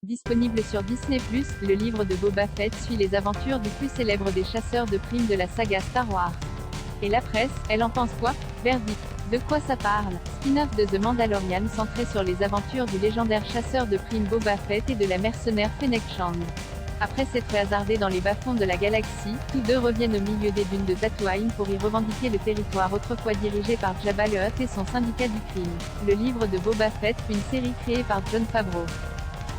Disponible sur Disney+, le livre de Boba Fett suit les aventures du plus célèbre des chasseurs de primes de la saga Star Wars. Et la presse, elle en pense quoi? Verdict. De quoi ça parle? Spin-off de The Mandalorian centré sur les aventures du légendaire chasseur de primes Boba Fett et de la mercenaire Fennec Shand. Après s'être hasardés dans les bas-fonds de la galaxie, tous deux reviennent au milieu des dunes de Tatooine pour y revendiquer le territoire autrefois dirigé par Jabba le Hutt et son syndicat du crime. Le livre de Boba Fett, une série créée par Jon Favreau.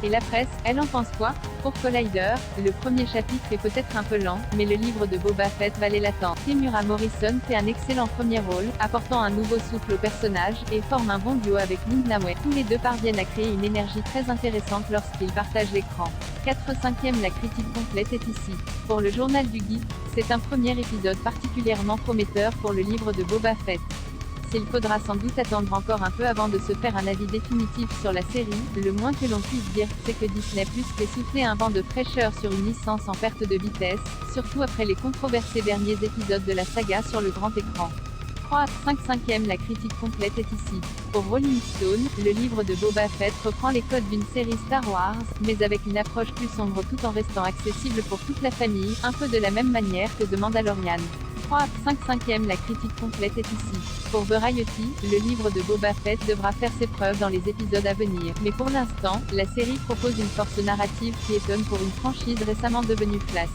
Et la presse, elle en pense quoi? Pour Collider, le premier chapitre est peut-être un peu lent, mais le livre de Boba Fett valait l'attente. Temuera Morrison fait un excellent premier rôle, apportant un nouveau souffle au personnage, et forme un bon duo avec Ming-Na Wen. Tous les deux parviennent à créer une énergie très intéressante lorsqu'ils partagent l'écran. 4/5, la critique complète est ici. Pour le journal du geek, c'est un premier épisode particulièrement prometteur pour le livre de Boba Fett. S'il faudra sans doute attendre encore un peu avant de se faire un avis définitif sur la série, le moins que l'on puisse dire, c'est que Disney+ fait souffler un vent de fraîcheur sur une licence en perte de vitesse, surtout après les controversés derniers épisodes de la saga sur le grand écran. 3/5, la critique complète est ici. Pour Rolling Stone, le livre de Boba Fett reprend les codes d'une série Star Wars, mais avec une approche plus sombre tout en restant accessible pour toute la famille, un peu de la même manière que The Mandalorian. 3/5, la critique complète est ici. Pour Variety, le livre de Boba Fett devra faire ses preuves dans les épisodes à venir, mais pour l'instant, la série propose une force narrative qui étonne pour une franchise récemment devenue flasque.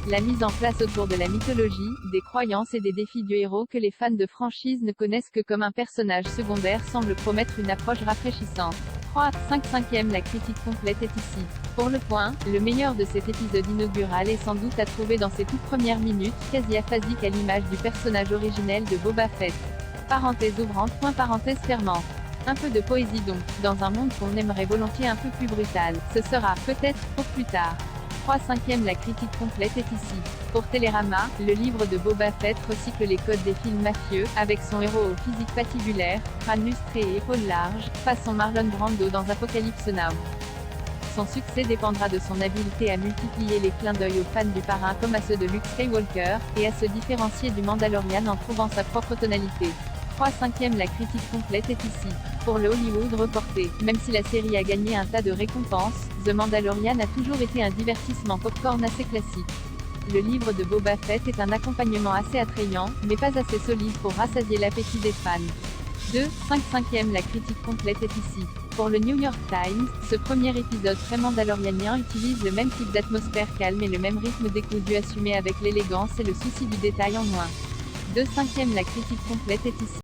La mise en place autour de la mythologie, des croyances et des défis du héros que les fans de franchise ne connaissent que comme un personnage secondaire semble promettre une approche rafraîchissante. 3/5, la critique complète est ici. Pour Le Point, le meilleur de cet épisode inaugural est sans doute à trouver dans ses toutes premières minutes, quasi aphasiques à l'image du personnage originel de Boba Fett. Parenthèse ouvrante, parenthèse fermante. Un peu de poésie donc, dans un monde qu'on aimerait volontiers un peu plus brutal. Ce sera, peut-être, pour plus tard. 3/5, la critique complète est ici. Pour Télérama, le livre de Boba Fett recycle les codes des films mafieux, avec son héros au physique patibulaire, crâne lustré et épaules larges, façon Marlon Brando dans Apocalypse Now. Son succès dépendra de son habileté à multiplier les clins d'œil aux fans du parrain comme à ceux de Luke Skywalker, et à se différencier du Mandalorian en trouvant sa propre tonalité. 3/5, la critique complète est ici. Pour le Hollywood Reporter, même si la série a gagné un tas de récompenses, The Mandalorian a toujours été un divertissement popcorn assez classique. Le livre de Boba Fett est un accompagnement assez attrayant, mais pas assez solide pour rassasier l'appétit des fans. 2/5, la critique complète est ici. Pour le New York Times, ce premier épisode très mandalorianien utilise le même type d'atmosphère calme et le même rythme décousu assumé avec l'élégance et le souci du détail en moins. 2/5, la critique complète est ici.